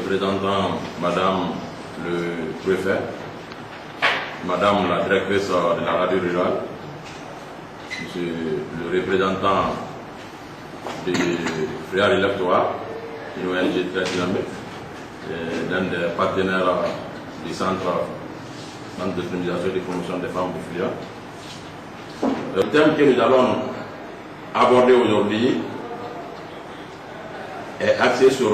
représentant Madame le préfet, Madame la directrice de la radio rurale, Monsieur le représentant des frères électoraux, une ONG très dynamique, l'un des partenaires du centre de dynamisation et de promotion des femmes de Flia. Le thème que nous allons aborder aujourd'hui est axé sur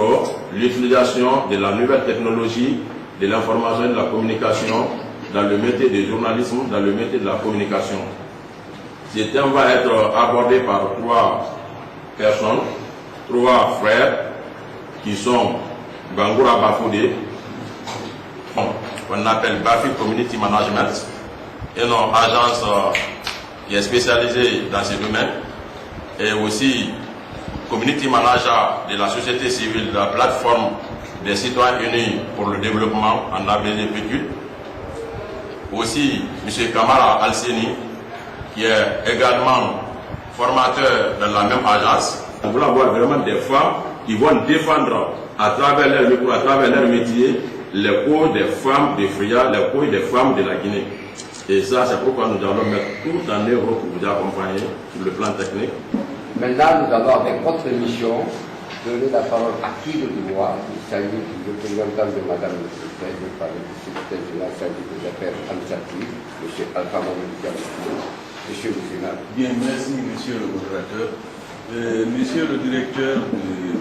l'utilisation de la nouvelle technologie, de l'information et de la communication dans le métier du journalisme, dans le métier de la communication. Ce thème va être abordé par 3 personnes, 3 frères qui sont Bangoura Bafoudé, qu'on appelle Bafi Community Management, une agence qui est spécialisée dans ces domaines, et aussi Community Manager de la société civile, de la plateforme des citoyens unis pour le développement en ABDPQ. Aussi M. Kamara Alseni, qui est également formateur dans la même agence. On voulait avoir vraiment des femmes qui vont défendre à travers leur micro, à travers leur métier, les causes des femmes de Fria, les causes des femmes de la Guinée. Et ça, c'est pourquoi nous allons mettre tout en œuvre pour vous accompagner sur le plan technique. Maintenant, nous allons, avec votre émission, donner la parole à qui de droit. Il s'agit du représentant de Madame le Préfet, je parle du secrétaire général des affaires administratives, M. Alpha Mamadou. Monsieur le Sénat. Bien, merci, Monsieur le modérateur. Monsieur le directeur du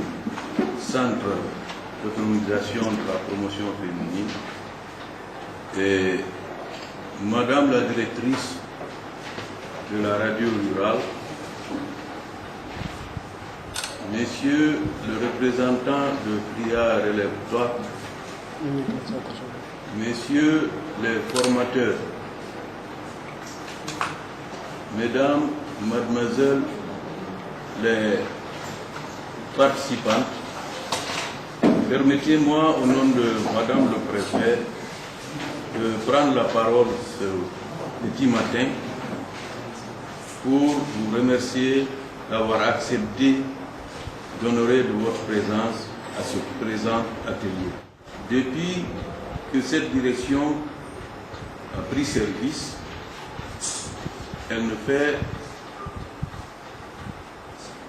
Centre d'autonomisation de la promotion féminine, et Madame la directrice de la radio rurale, Messieurs le représentant de Fria Relève-toi, Messieurs les formateurs, Mesdames, Mademoiselles, les participantes, permettez-moi au nom de Madame le Préfet de prendre la parole ce petit matin pour vous remercier d'avoir accepté d'honorer de votre présence à ce présent atelier. Depuis que cette direction a pris service, elle ne fait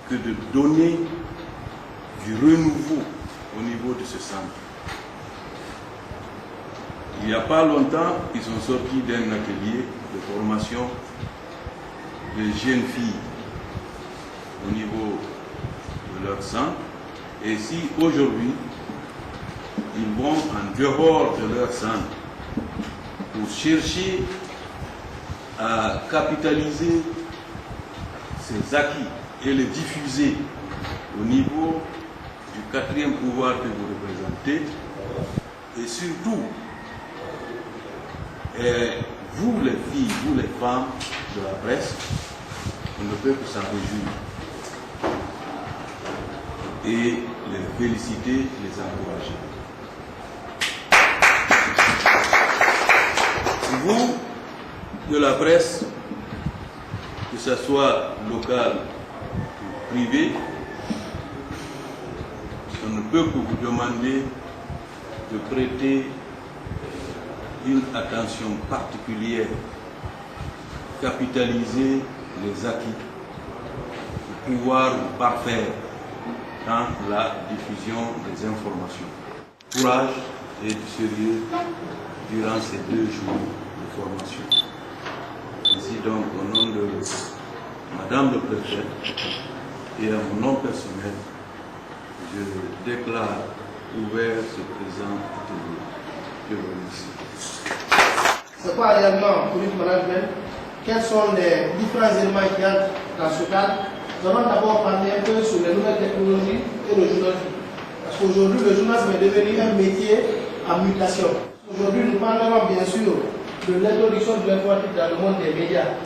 que de donner du renouveau au niveau de ce centre. Il n'y a pas longtemps, ils sont sortis d'un atelier de formation de jeunes filles au niveau de leur centre. Et si aujourd'hui, ils vont en dehors de leur centre pour chercher à capitaliser ces acquis et les diffuser au niveau du 4e pouvoir que vous représentez, et surtout, vous les filles, vous les femmes de la presse, on ne peut que s'en réjouir et les féliciter, les encourager. Vous, de la presse, que ce soit local ou privé, on ne peut que vous demander de prêter une attention particulière, capitaliser les acquis, pour pouvoir vous parfaire dans la diffusion des informations. Courage et du sérieux durant ces 2 jours de formation. Ainsi donc, au nom de Madame le Préfet et à mon nom personnel, je déclare ouvert ce présent atelier. Je vous remercie. C'est quoi réellement Community Management? Quels sont les différents éléments qu'il y a dans ce cadre? Nous allons d'abord parler un peu sur les nouvelles technologies et le journalisme. Parce qu'aujourd'hui, le journalisme est devenu un métier en mutation. Aujourd'hui, nous parlerons bien sûr de l'introduction de l'informatique dans le monde des médias.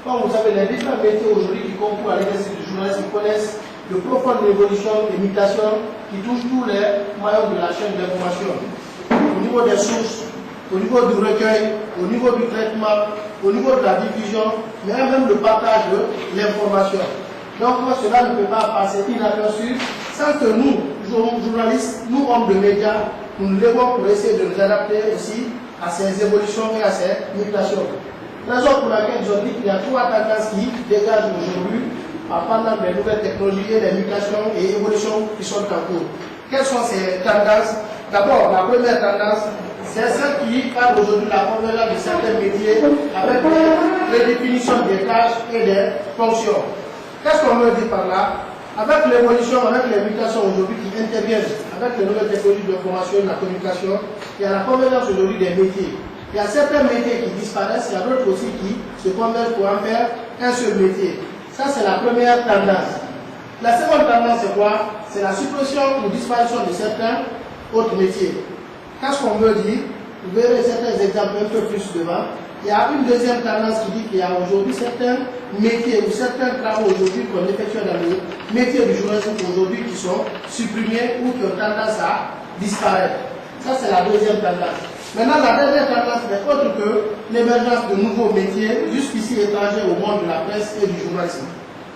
Comme vous savez, les différents métiers aujourd'hui qui concourent à l'exercice du journalisme connaissent de profondes évolutions et mutations qui touchent tous les maillons de la chaîne de l'information. Au niveau des sources, au niveau du recueil, au niveau du traitement, au niveau de la diffusion, mais même le partage de l'information. Donc cela ne peut pas passer inaperçu sans que nous, journalistes, nous hommes de médias, nous nous levons pour essayer de nous adapter aussi à ces évolutions et à ces mutations. Raison pour laquelle je dis qu'il y a trois tendances qui dégagent aujourd'hui pendant les nouvelles technologies et les mutations et évolutions qui sont en cours. Quelles sont ces tendances? D'abord, la première tendance, c'est celle qui parle aujourd'hui de la convergence de certains métiers avec les définitions des tâches et des fonctions. Qu'est-ce qu'on veut dire par là? Avec l'évolution, avec les mutations aujourd'hui qui interviennent, avec les nouvelles technologies de l'information et de la communication, il y a la convergence aujourd'hui des métiers. Il y a certains métiers qui disparaissent, il y a d'autres aussi qui se convergent pour en faire un seul métier. Ça, c'est la première tendance. La seconde tendance, c'est quoi? C'est la suppression ou disparition de certains autres métiers. Qu'est-ce qu'on veut dire? Vous verrez certains exemples un peu plus devant. Il y a une deuxième tendance qui dit qu'il y a aujourd'hui certains métiers ou certains travaux aujourd'hui qu'on effectue dans les métiers du journalisme aujourd'hui qui sont supprimés ou qui ont tendance à disparaître. Ça, c'est la deuxième tendance. Maintenant, la dernière tendance n'est autre que l'émergence de nouveaux métiers, jusqu'ici étrangers au monde de la presse et du journalisme.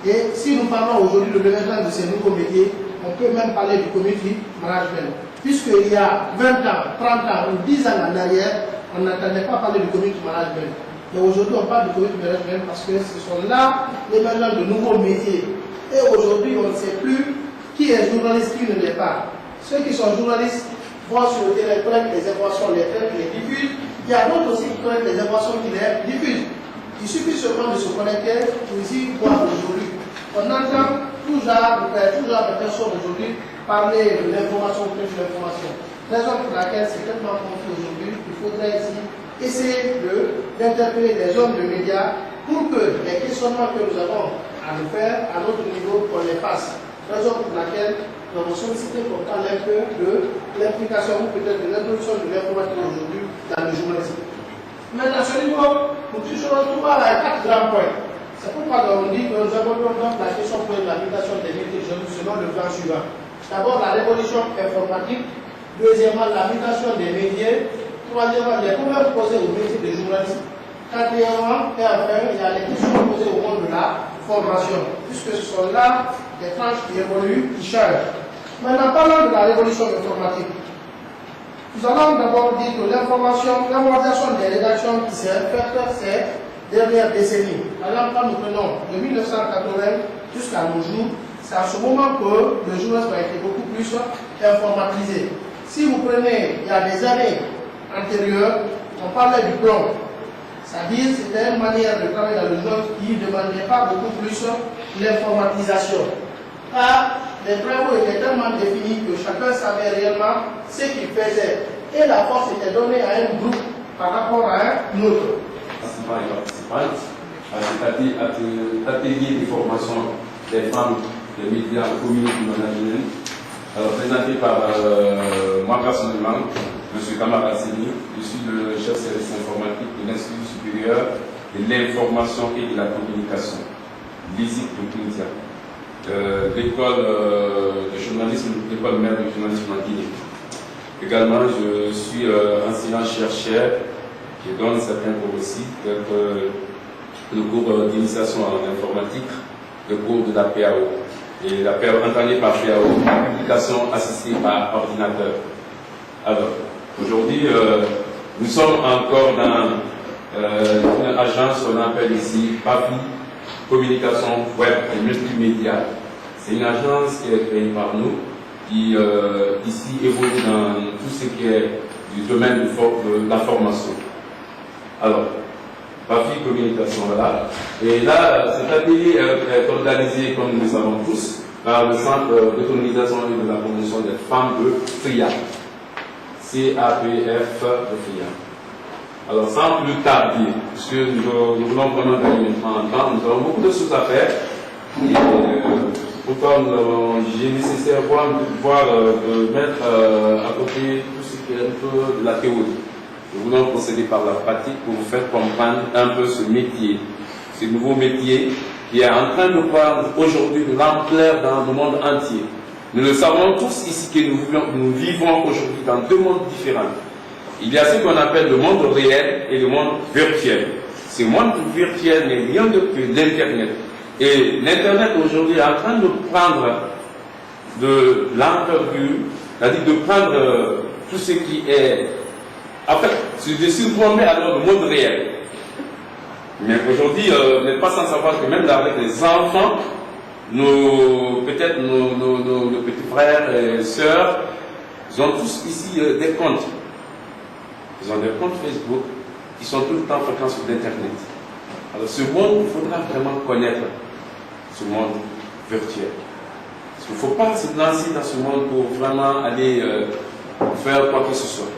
Et si nous parlons aujourd'hui de l'émergence de ces nouveaux métiers, on peut même parler du community management. Puisqu'il y a 20 ans, 30 ans ou 10 ans en arrière, on n'entendait pas parler du community management. Et aujourd'hui, on parle du community management parce que ce sont là l'émergence de nouveaux métiers. Et aujourd'hui, on ne sait plus qui est journaliste, qui ne l'est pas. Ceux qui sont journalistes vont sur le terrain, collectent les informations, les traitent, les diffusent. Il y a d'autres aussi qui collectent les informations, qui les diffusent. Il suffit seulement de se connecter pour ici voir aujourd'hui. On entend tout genre de personnes aujourd'hui parler de l'information, de l'information. Raison pour laquelle c'est tellement confus aujourd'hui, il faudrait ici essayer d'interpeller des hommes de médias pour que les questionnements que nous avons à nous faire à notre niveau, qu'on les fasse. Raison pour laquelle nous avons sollicité qu'on parle un peu de l'implication ou peut-être de l'introduction de l'informatique aujourd'hui dans le journalisme. Maintenant, à ce niveau, nous toucherons tout à 4 grands points. C'est pourquoi on dit que nous abordons donc la question de l'application des métiers selon le plan suivant. D'abord, la révolution informatique. Deuxièmement, la mutation des métiers. Troisièmement, les problèmes posés au métier de journaliste. Quatrièmement, et enfin, il y a les questions posées au monde de la formation, puisque ce sont là des tranches qui évoluent, qui changent. Maintenant, parlons de la révolution informatique. Nous allons d'abord dire que l'information, la modernisation des rédactions qui s'est faite ces dernières décennies. Par exemple, quand nous prenons de 1980 jusqu'à nos jours, c'est à ce moment que le journalisme a été beaucoup plus informatisé. Si vous prenez, il y a des années antérieures, on parlait du plomb. C'est-à-dire, c'était une manière de travailler dans le journalisme qui ne demandait pas beaucoup plus l'informatisation. Car les travaux étaient tellement définis que chacun savait réellement ce qu'il faisait. Et la force était donnée à un groupe par rapport à un autre. Participants et participantes à cet atelier de formation des femmes des médias en community management, présenté par moi personnellement, M. Kamara Asseni. Je suis le chef service informatique de l'Institut supérieur de l'information et de la communication, l'ISIC de Tunisia, l'école de journalisme, l'école mère de journalisme en Guinée. Également, je suis enseignant-chercheur qui donne certains cours aussi, le cours d'initiation en informatique, le cours de la PAO. Et la PAO, entendue par PAO, publication assistée par ordinateur. Alors, aujourd'hui, nous sommes encore dans une agence qu'on appelle ici PAFI, Communication Web et Multimédia. C'est une agence qui est créée par nous, qui ici évolue dans tout ce qui est du domaine de la formation. Alors, PAFI Communication, voilà. Et là, cet atelier est organisé, comme nous le savons tous, par le Centre d'autonomisation et de la promotion des femmes de FRIA. CAPF de FRIA. Alors, sans plus tarder, puisque nous voulons vraiment gagner en temps, nous avons beaucoup de choses à faire. Et, pourquoi nous avons jugé nécessaire de pouvoir mettre à côté tout ce qui est un peu de la théorie. Nous voulons procéder par la pratique pour vous faire comprendre un peu ce métier, ce nouveau métier qui est en train de prendre aujourd'hui de l'ampleur dans le monde entier. Nous le savons tous ici que nous vivons aujourd'hui dans deux mondes différents. Il y a ce qu'on appelle le monde réel et le monde virtuel. Ce monde virtuel n'est rien d'autre que l'Internet. Et l'Internet aujourd'hui est en train de prendre de l'envergure, c'est-à-dire de prendre tout ce qui est, en fait, de surplomber alors le monde réel. Mais aujourd'hui, on n'est pas sans savoir que même avec les enfants, peut-être nos petits frères et sœurs, ils ont tous ici des comptes. Ils ont des comptes Facebook, ils sont tout le temps fréquents sur Internet. Alors ce monde, il faudra vraiment connaître ce monde virtuel. Parce qu'il ne faut pas se lancer dans ce monde pour vraiment aller faire quoi que ce soit.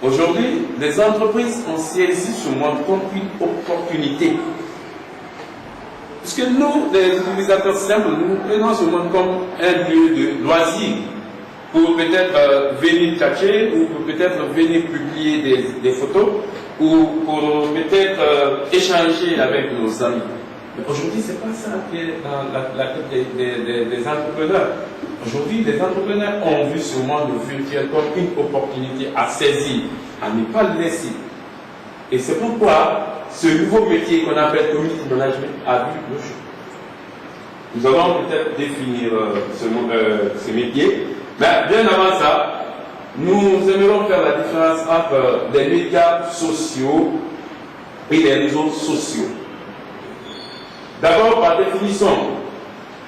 Aujourd'hui, les entreprises ont saisi ce monde comme une opportunité. Parce que nous, les utilisateurs simples, nous prenons ce monde comme un lieu de loisir pour peut-être venir tchatcher ou pour peut-être venir publier des photos ou pour peut-être échanger avec nos amis. Mais aujourd'hui, ce n'est pas ça qui est dans la tête des entrepreneurs. Aujourd'hui, les entrepreneurs ont vu ce monde virtuel comme une opportunité à saisir, à ne pas le laisser. Et c'est pourquoi ce nouveau métier qu'on appelle community management a vu le jour. Nous allons peut-être définir ce métier, mais bien avant ça, nous aimerions faire la différence entre les médias sociaux et les réseaux sociaux. D'abord, par définition,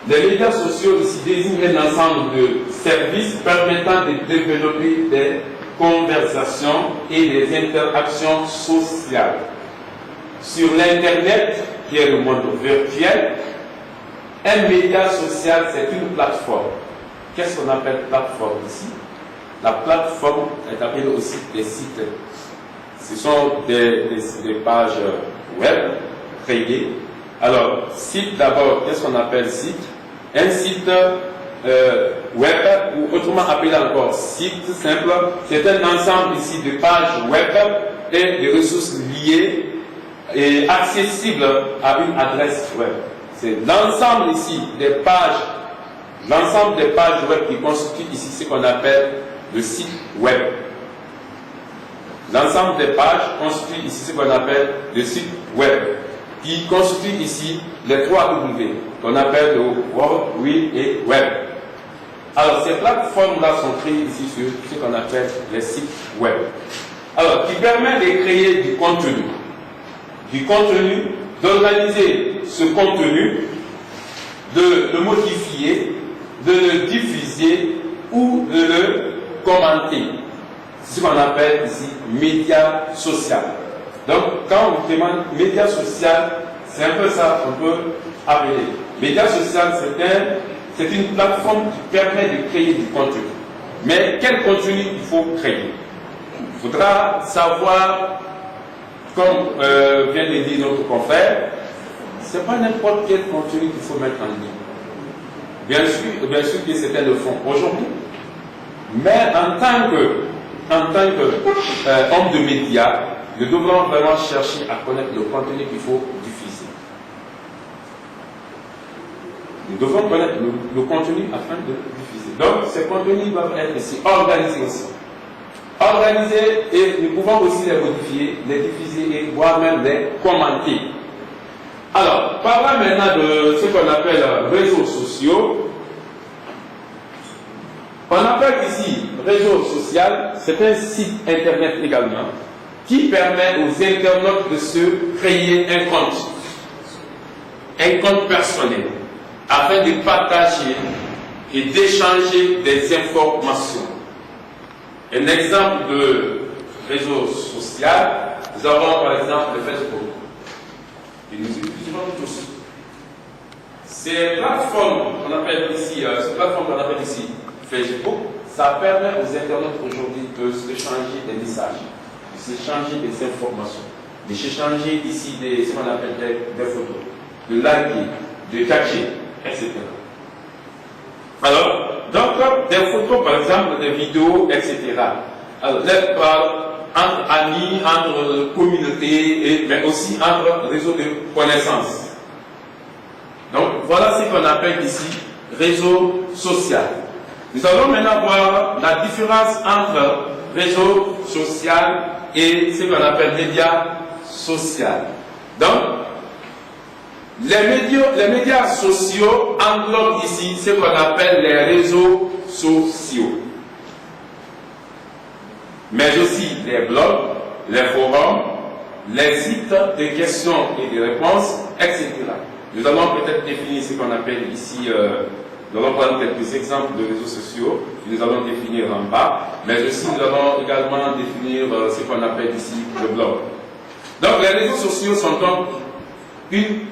les médias sociaux ici désignent un ensemble de services permettant de développer des conversations et des interactions sociales. Sur l'Internet, qui est le monde virtuel, un média social, c'est une plateforme. Qu'est-ce qu'on appelle plateforme ici? La plateforme est appelée aussi des sites. Ce sont des pages web créées. Alors, site d'abord, qu'est-ce qu'on appelle site? Un site web, ou autrement appelé encore site simple, c'est un ensemble ici de pages web et de ressources liées et accessibles à une adresse web. C'est l'ensemble ici des pages, l'ensemble des pages web qui constituent ici ce qu'on appelle le site web. L'ensemble des pages constitue ici ce qu'on appelle le site web, qui constitue ici les 3 W, qu'on appelle le World, Wide et Web. Alors, ces plateformes-là sont créées ici sur ce qu'on appelle les sites web. Alors, qui permet de créer du contenu, d'organiser ce contenu, de le modifier, de le diffuser ou de le commenter. C'est ce qu'on appelle ici média social. Donc, quand on demande média social, c'est un peu ça qu'on peut appeler. Média social, c'est une plateforme qui permet de créer du contenu. Mais quel contenu il faut créer? Il faudra savoir, comme vient de dire notre confrère, ce n'est pas n'importe quel contenu qu'il faut mettre en ligne. Bien sûr que c'était le fond aujourd'hui. Mais en tant qu'homme de médias, nous devrons vraiment chercher à connaître le contenu qu'il faut diffuser. Nous devons connaître le contenu afin de diffuser. Donc, ces contenus doivent être ici organisés aussi. Organisés, et nous pouvons aussi les modifier, les diffuser et voire même les commenter. Alors, parlons maintenant de ce qu'on appelle réseaux sociaux. On appelle ici réseau social, c'est un site internet également, qui permet aux internautes de se créer un compte personnel, afin de partager et d'échanger des informations. Un exemple de réseau social, nous avons par exemple le Facebook, que nous utilisons tous. Ces plateformes qu'on appelle ici, Facebook, ça permet aux internautes aujourd'hui de s'échanger des messages, de s'échanger des informations, de s'échanger ici ce qu'on appelle des photos, de liker, de catcher, etc. Alors, donc, des photos, par exemple, des vidéos, etc. Alors, entre amis, entre communautés, mais aussi entre réseaux de connaissances. Donc, voilà ce qu'on appelle ici réseau social. Nous allons maintenant voir la différence entre réseau social et ce qu'on appelle média social. Donc, Les médias sociaux englobent ici ce qu'on appelle les réseaux sociaux, mais aussi les blogs, les forums, les sites de questions et de réponses, etc. Nous allons peut-être définir ce qu'on appelle ici, nous allons prendre quelques exemples de réseaux sociaux, nous allons définir en bas, mais aussi nous allons également définir ce qu'on appelle ici le blog. Donc les réseaux sociaux sont donc une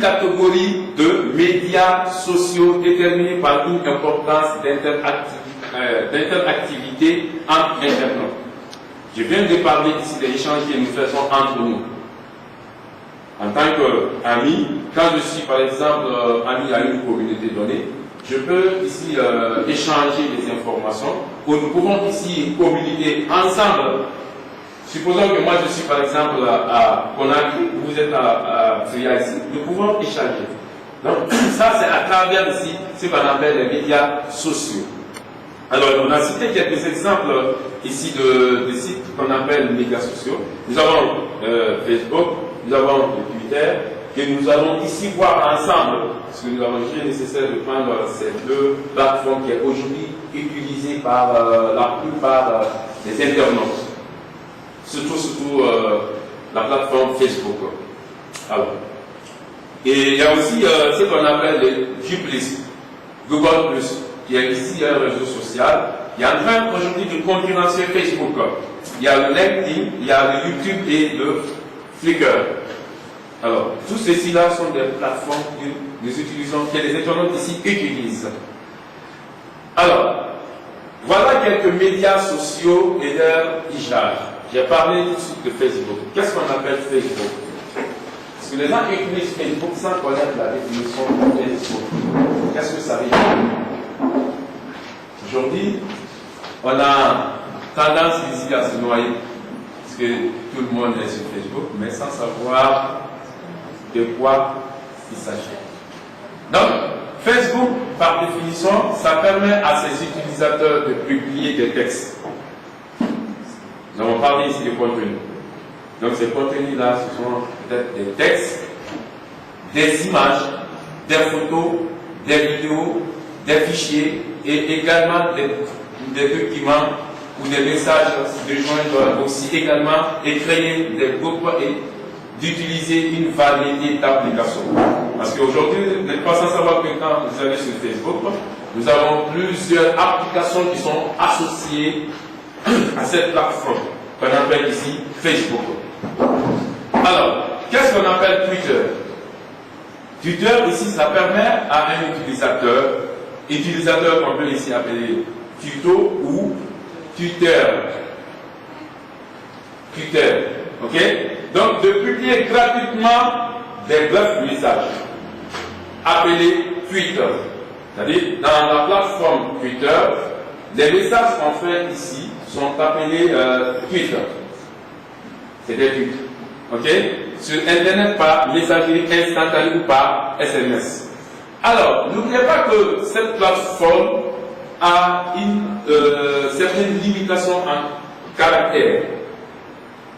catégorie de médias sociaux déterminés par une importance d'interactivité entre internautes. Je viens de parler ici des échanges que nous faisons entre nous. En tant qu'ami, quand je suis par exemple ami à une communauté donnée, je peux ici échanger des informations où nous pouvons ici communiquer ensemble. Supposons que moi je suis par exemple à Conakry, vous êtes à Tria ici, nous pouvons échanger. Donc ça c'est à travers ici ce qu'on appelle les médias sociaux. Alors on a cité quelques exemples ici de sites qu'on appelle médias sociaux. Nous avons Facebook, nous avons Twitter, que nous allons ici voir ensemble, parce que nous avons jugé nécessaire de prendre ces deux plateformes qui est aujourd'hui utilisées par la plupart des internautes. Surtout la plateforme Facebook. Alors, et il y a aussi ce qu'on appelle les G+, Google+, qui est ici un réseau social. Il est en train aujourd'hui de concurrencer Facebook. Il y a le LinkedIn, il y a le YouTube et le Flickr. Alors, tous ceux-ci-là sont des plateformes que nous utilisons, que les internautes ici utilisent. Alors, voilà quelques médias sociaux et leur usage. J'ai parlé tout de suite de Facebook. Qu'est-ce qu'on appelle Facebook? Parce que les gens utilisent Facebook sans connaître la définition de Facebook. Qu'est-ce que ça veut dire? Aujourd'hui, on a tendance ici à se noyer, parce que tout le monde est sur Facebook, mais sans savoir de quoi il s'agit. Donc, Facebook, par définition, ça permet à ses utilisateurs de publier des textes. Nous avons parlé ici de contenu. Donc ces contenus-là, ce sont peut-être des textes, des images, des photos, des vidéos, des fichiers et également des documents ou des messages de joindre aussi également et créer des groupes et d'utiliser une variété d'applications. Parce qu'aujourd'hui, vous n'êtes pas sans savoir que quand vous allez sur Facebook, nous avons plusieurs applications qui sont associées à cette plateforme qu'on appelle ici Facebook. Alors, qu'est-ce qu'on appelle Twitter? Twitter ici, ça permet à un utilisateur qu'on peut ici appeler tuto ou Twitter, ok? Donc de publier gratuitement des brefs messages appelés Twitter. C'est-à-dire, dans la plateforme Twitter, les messages qu'on fait ici sont appelés Twitter. C'est des tweets. Ok? Sur Internet par messagerie instantanée ou par SMS. Alors, n'oubliez pas que cette plateforme a une certaine limitation en caractère.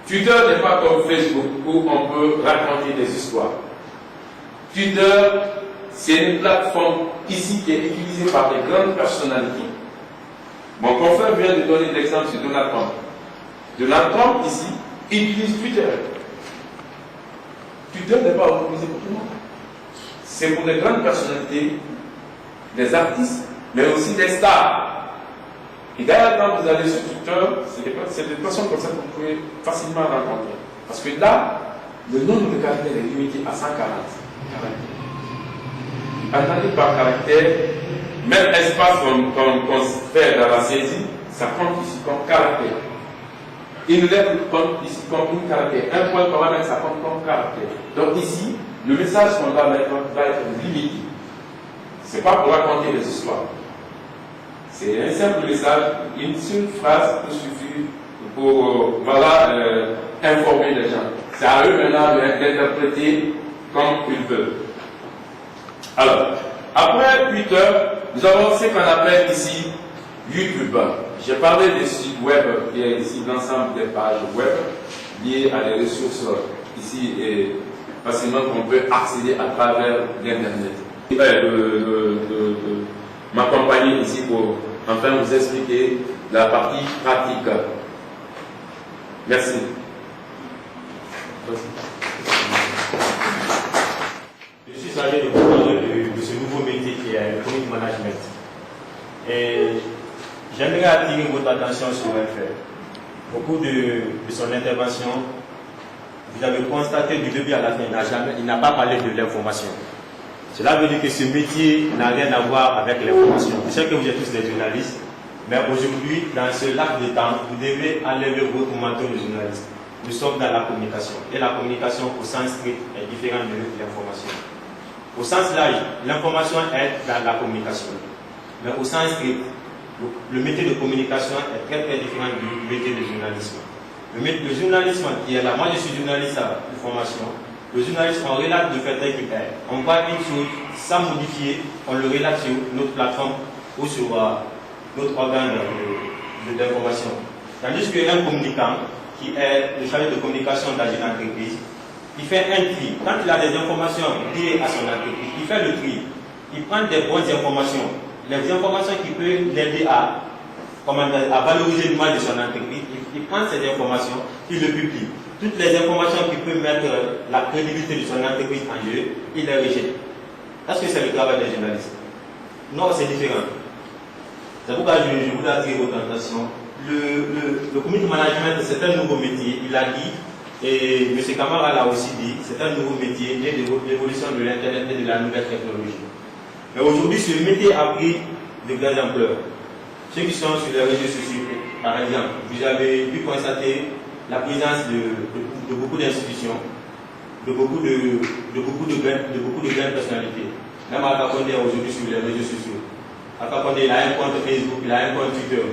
Twitter n'est pas comme Facebook où on peut raconter des histoires. Twitter, c'est une plateforme ici qui est utilisée par des grandes personnalités. Mon confrère vient de donner l'exemple sur Donald Trump. Donald Trump, ici, utilise Twitter. Twitter n'est pas autorisé pour tout le monde. C'est pour les grandes personnalités, des artistes, mais aussi des stars. Et d'ailleurs, quand vous allez sur Twitter, c'est des personnes comme ça que vous pouvez facilement rencontrer. Parce que là, le nombre de caractères est limité à 140 caractères. Entendez par caractère, même espace qu'on fait dans la saisie, ça compte ici comme caractère. Une lettre compte ici comme un caractère. Un point qu'on va mettre, ça compte comme caractère. Donc ici, le message qu'on va mettre va être limité. Ce n'est pas pour raconter des histoires. C'est un simple message, une seule phrase peut suffire pour informer les gens. C'est à eux maintenant d'interpréter comme ils veulent. Alors, après Twitter, nous avons ce qu'on appelle ici YouTube. J'ai parlé des sites web, qui est ici l'ensemble des pages web liées à des ressources ici et facilement qu'on peut accéder à travers l'Internet. M'accompagner ici pour enfin vous expliquer la partie pratique. Merci. Je suis chargé de vous parler de ce nouveau métier qui est le community management. Et j'aimerais attirer votre attention sur un fait. Au cours de son intervention, vous avez constaté du début à la fin, il n'a pas parlé de l'information. Cela veut dire que ce métier n'a rien à voir avec l'information. Je sais que vous êtes tous des journalistes, mais aujourd'hui, dans ce laps de temps, vous devez enlever votre manteau de journaliste. Nous sommes dans la communication. Et la communication, au sens strict, est différente de l'information. Au sens large, l'information est dans la communication. Mais au sens strict, le métier de communication est très très différent du métier de journalisme. Le journalisme qui est là, moi je suis journaliste à formation. Le journalisme, on relate le fait qu'il est. On voit une chose sans modifier, on le relate sur notre plateforme ou sur notre organe d'information. Tandis qu'un communicant, qui est le chargé de communication dans une entreprise, il fait un tri. Quand il a des informations liées à son entreprise, il fait le tri. Il prend des bonnes informations, les informations qui peuvent l'aider à valoriser l'image de son entreprise. Il prend ces informations, il le publie. Toutes les informations qui peuvent mettre la crédibilité de son entreprise en jeu, il les rejette. Est-ce que c'est le travail des journalistes? Non, c'est différent. C'est pourquoi je voudrais attirer votre attention. Le community management, c'est un nouveau métier, il l'a dit, et M. Kamara l'a aussi dit, c'est un nouveau métier né de l'évolution de l'Internet et de la nouvelle technologie. Mais aujourd'hui, ce métier a pris de grandes ampleurs. Ceux qui sont sur les réseaux sociaux, par exemple, vous avez pu constater la présence de beaucoup d'institutions, de beaucoup de grandes personnalités. Même Alpha Condé aujourd'hui sur les réseaux sociaux. Alpha Condé, il a un compte Facebook, il a un compte Twitter.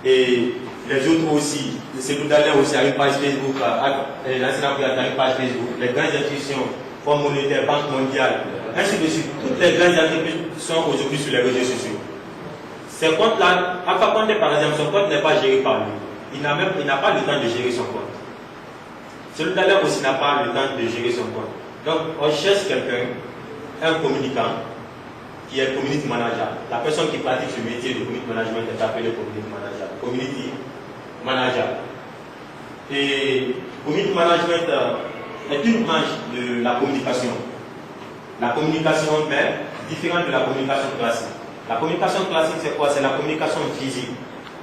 Et les autres aussi, Seydou Dalin aussi a une page Facebook, l'ancien président a une page Facebook, les grandes institutions, Fonds monétaire, Banque mondiale, ainsi de suite. Toutes les grandes entreprises sont aujourd'hui sur les réseaux sociaux. Ces comptes-là, Alpha Condé par exemple, son compte n'est pas géré par lui. Il n'a pas le temps de gérer son compte. Celui d'Allah aussi n'a pas le temps de gérer son compte. Donc, on cherche quelqu'un, un communicant, qui est community manager. La personne qui pratique ce métier de community management est appelée community manager. Community manager. Et community management est une branche de la communication. La communication, mais différente de la communication classique. La communication classique, c'est quoi? C'est la communication physique.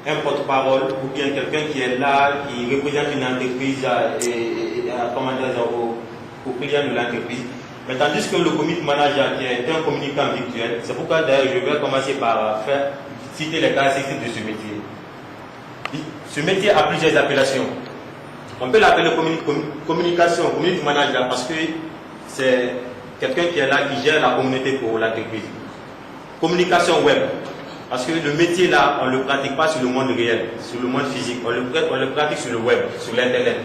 Un porte-parole ou bien quelqu'un qui est là, qui représente une entreprise au client de l'entreprise. Mais tandis que le community manager qui est un communicant virtuel, c'est pourquoi d'ailleurs je vais commencer par citer les caractéristiques de ce métier. Ce métier a plusieurs appellations. On peut l'appeler communication, community manager parce que c'est quelqu'un qui est là, qui gère la communauté pour l'entreprise. Communication web. Parce que le métier là, on ne le pratique pas sur le monde réel, sur le monde physique, on le pratique sur le web, sur l'internet.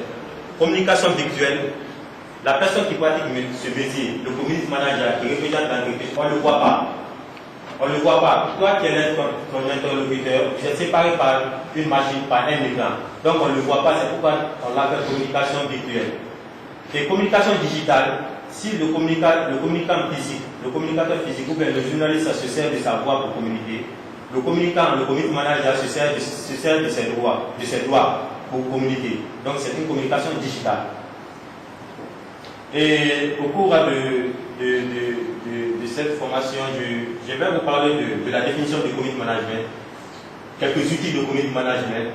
Communication virtuelle, la personne qui pratique ce métier, le community manager qui représente l'entreprise, on ne le voit pas. On ne le voit pas. Toi qui es ton interlocuteur, vous êtes séparé par une machine, par un écran. Donc on ne le voit pas, c'est pourquoi on l'appelle communication virtuelle. Et communication digitale, si le communicateur physique ou bien le journaliste se sert de sa voix pour communiquer, le communicant, le community manager se sert de ses doigts pour communiquer. Donc c'est une communication digitale. Et au cours de cette formation, je vais vous parler de la définition du community management, quelques outils de community management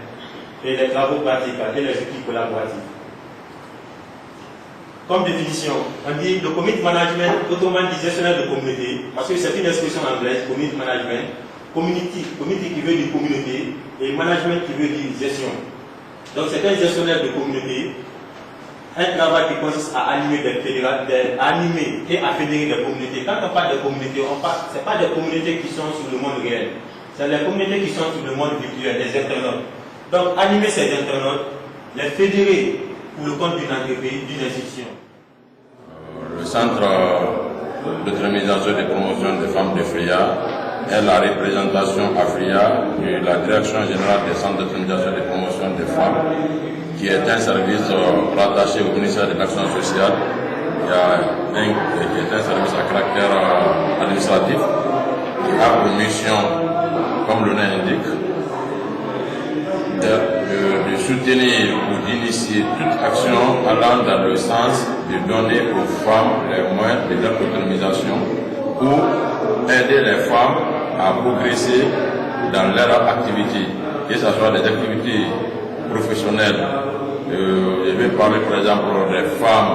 et les travaux pratiques et les outils collaboratifs. Comme définition, on dit le community management, autrement dit gestionnaire de communauté, parce que c'est une expression anglaise, community management, community qui veut dire communauté, et management qui veut dire gestion. Donc c'est un gestionnaire de communauté, un travail qui consiste à animer et à fédérer des communautés. Quand on parle de communautés, ce n'est pas des communautés qui sont sur le monde réel, c'est les communautés qui sont sur le monde virtuel, les internautes. Donc animer ces internautes, les fédérer pour le compte d'une entreprise, d'une institution. Le centre d'autonomisation et de promotion des femmes de FRIA est la représentation à FRIA de la Direction générale des centres d'autonomisation et de promotion des femmes, qui est un service rattaché au ministère de l'Action sociale il y a qui est un service à caractère administratif qui a pour mission, comme le nom indique, de soutenir ou d'initier toute action allant dans le sens de donner aux femmes les moyens de leur autonomisation ou aider les femmes à progresser dans leur activité, que ce soit des activités professionnelles. Je vais parler par exemple des femmes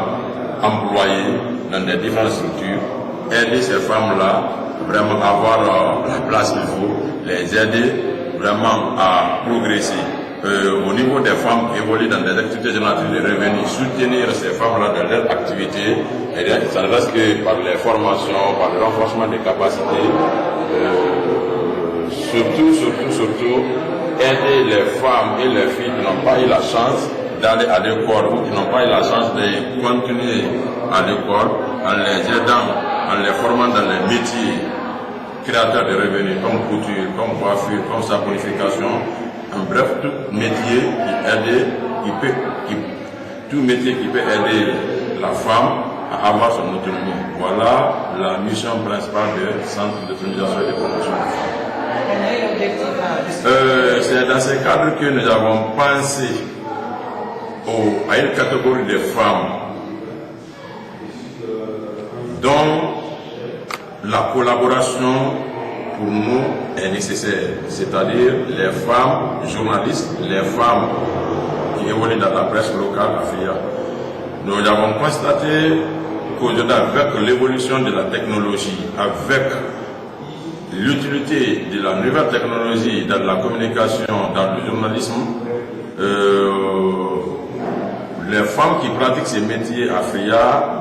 employées dans des différentes structures, aider ces femmes-là vraiment à avoir la place qu'il faut, les aider vraiment à progresser. Au niveau des femmes qui évoluent dans des activités génératrices de revenus, soutenir ces femmes-là dans leur activité, et ça ne reste que par les formations, par le renforcement des capacités, surtout, aider les femmes et les filles qui n'ont pas eu la chance d'aller à l'école ou qui n'ont pas eu la chance de continuer à l'école, en les aidant, en les formant dans les métiers créateurs de revenus, comme couture, comme coiffure, comme saponification. En bref, tout métier qui peut aider la femme à avoir son autonomie. Voilà la mission principale du Centre d'autonomisation et de promotion des femmes. C'est dans ce cadre que nous avons pensé à une catégorie de femmes dont la collaboration pour nous est nécessaire, c'est-à-dire les femmes journalistes, les femmes qui évoluent dans la presse locale à FIA. Nous avons constaté qu'aujourd'hui, avec l'évolution de la technologie, avec l'utilité de la nouvelle technologie dans la communication, dans le journalisme, les femmes qui pratiquent ces métiers à FIA,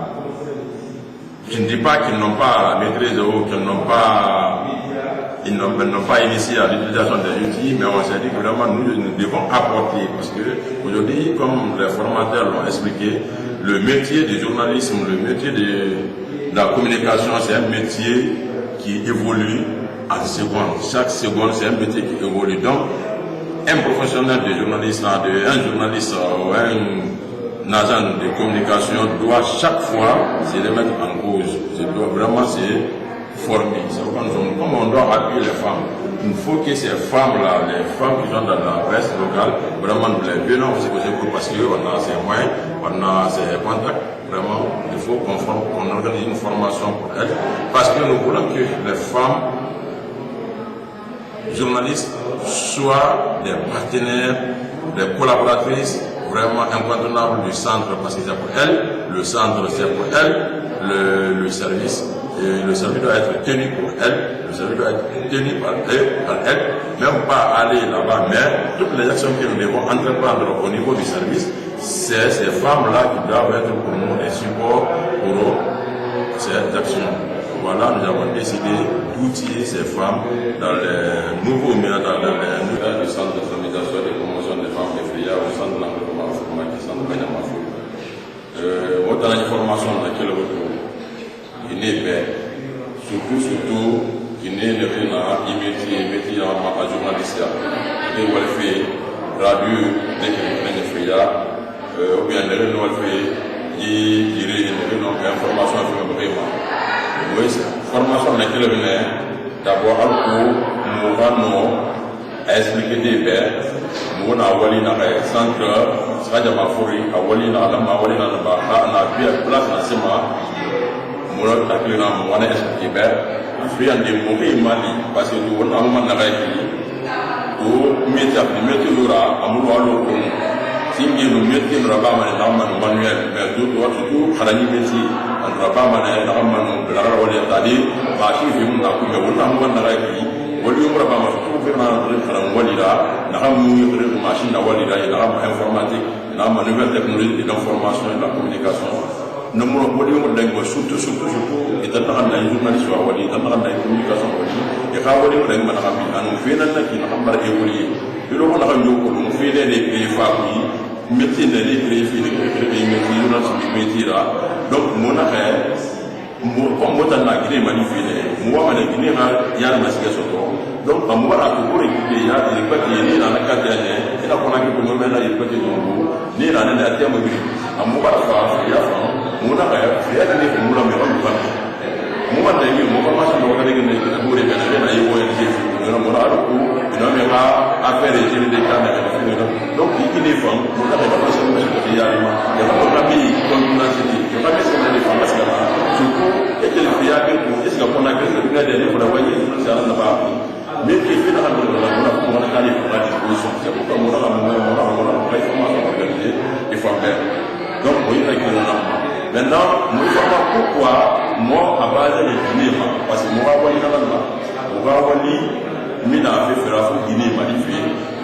je ne dis pas qu'ils n'ont pas la maîtrise ou qu'ils n'ont pas initié à l'utilisation des outils, mais on s'est dit que vraiment nous devons apporter, parce que aujourd'hui, comme les formateurs l'ont expliqué, le métier du journalisme, le métier de la communication, c'est un métier qui évolue en secondes. Chaque seconde, c'est un métier qui évolue. Donc, un professionnel de journaliste, un journaliste ou un agent de communication doit chaque fois se remettre en cause. Vraiment se former. Comme on doit appuyer les femmes, il faut que ces femmes-là, les femmes qui sont dans la presse locale, vraiment nous les venons aussi parce qu'on a ces moyens, on a ces contacts. Vraiment, il faut qu'on organise une formation pour elles, parce que nous voulons que les femmes journalistes soient des partenaires, des collaboratrices vraiment incontournables du centre, parce que c'est pour elles, le centre c'est pour elles, le service. Et le service doit être tenu pour elles, le service doit être tenu par elles, même pas aller là-bas, mais toutes les actions que nous devons entreprendre au niveau du service, c'est ces femmes-là qui doivent être pour nous des supports pour ces actions. Voilà, nous avons décidé d'outiller ces femmes dans les nouveaux milieux, dans les nouvelles du centre d'autonomisation et de promotion des femmes de FIA, au centre de l'environnement informatique, centre de Banyamafou. Dans l'information dans laquelle il n'est pas, surtout, il n'est pas métier à journaliste, il est fait radio, des FIA, ou bien les réunions fait, il y a information vraiment. Oui, formation dans laquelle on est, d'abord, nous allons expliquer des bêtes, nous allons aller dans le centre, Sadjamafuri, à Walina, la place dans ce moment, nous allons expliquer des bêtes, puis on dit, Mali, parce que nous allons aller au métier, à Moualo, si nous mettons le rabat manuel, mais surtout, à la métier, on ne va pas manuel, c'est-à-dire, machine, on a pu me voir au lieu de la machine informatique, la nouvelle technologie de l'information et de la communication. Nous avons surtout, et dans la journaliste, dans la communication, et quand on est dans la nous faisons qui n'a pas évolué. Nous faisons des pays familles, métiers de métiers là. Donc, mon affaire, comme moi, dans la Guinée manifestée, moi, la Guinée, il y a un aspect surtout. Donc, à moi, la Togo, il y a des petits, dans la carte, et là, on a que nous mettre les petits nombres, ni dans la terre mobile. À moi, il y a muna kaya ya da ne muna mai wani ba mu wanda yi mu kuma shi da wani ne da gore da na yi wani ke fi da muna da ku ina mai ha affaire ji ne da kana da ne donc yi ne fa mu da ba shi mu da ya ma ya ba ba bi kon na shi ya ba shi ne fa mas da su ko ya ke ya ke ku is ga kona ga da da ne da wani insha Allah ba me ke fi da hannu da muna kuma wani kali ko ba di ko so ya ko mu da mu kai kuma da organiser il faut faire donc oui avec le maintenant nous savons pourquoi moi à base de Guinée parce que moi wali na là on va wali mina fait faire à Guinée magnifié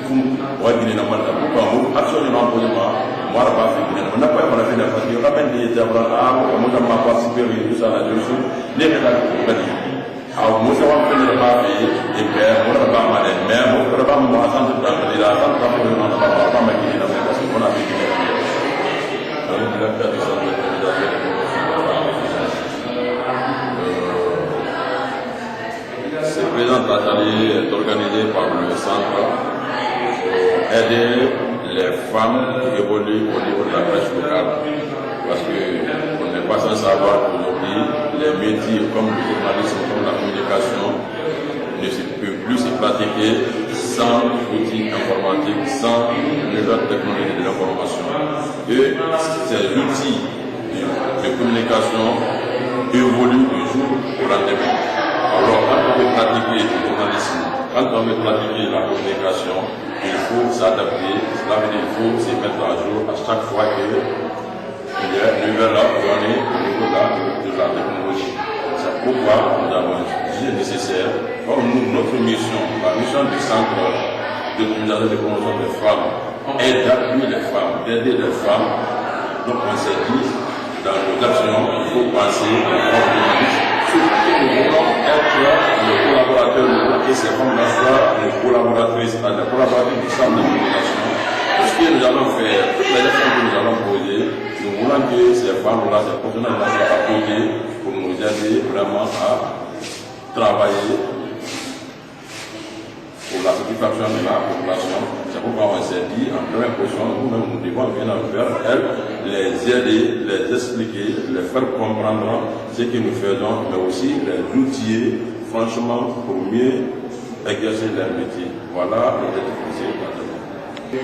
comme wa Guinée na manda pourquoi moi absolument moi la pas fait Guinée on n'a pas fait la parce que on a même des jabra moi on m'a participé à tout ça là dessus les là alors moi ça va faire le pas et bien moi la pas mal mais moi la pas moi sans de la sans pas pour on n'a pas mal Guinée parce qu'on a fait Guinée ce présent atelier est organisé par le centre pour aider les femmes qui évoluent au niveau de la presse locale. Parce qu'on n'est pas sans savoir qu'aujourd'hui, les métiers comme le journalisme, comme la communication, ne peuvent plus se pratiquer sans outils informatiques, sans nouvelles technologies de l'information. Et ces outils de communication évoluent du jour au lendemain. Alors, quand on veut pratiquer le journalisme, quand on veut pratiquer la communication, il faut s'adapter, cela veut dire qu'il faut se mettre à jour à chaque fois qu'il y a une nouvelle donnée au niveau de la technologie. C'est pourquoi nous avons jugé nécessaire, comme notre mission, la mission du centre de communication de promotion des femmes est d'appuyer les femmes, d'aider les femmes. Donc on s'est dit, dans nos actions, il faut penser aux journalistes. Surtout nous voulons être le collaborateur et ces femmes-là soient nos collaboratrices, les collaboratrices du centre de communication. Tout ce que nous allons faire, toutes les actions que nous allons poser, nous voulons que ces femmes-là, ces professionnels-là soient à côté pour nous aider vraiment à travailler pour la satisfaction de la population. C'est pourquoi on s'est dit, en première position, nous-mêmes, nous devons venir vers elles, les aider, les expliquer, les faire comprendre ce que nous faisons, mais aussi les outiller, franchement, pour mieux exercer leur métier. Voilà l'objectif.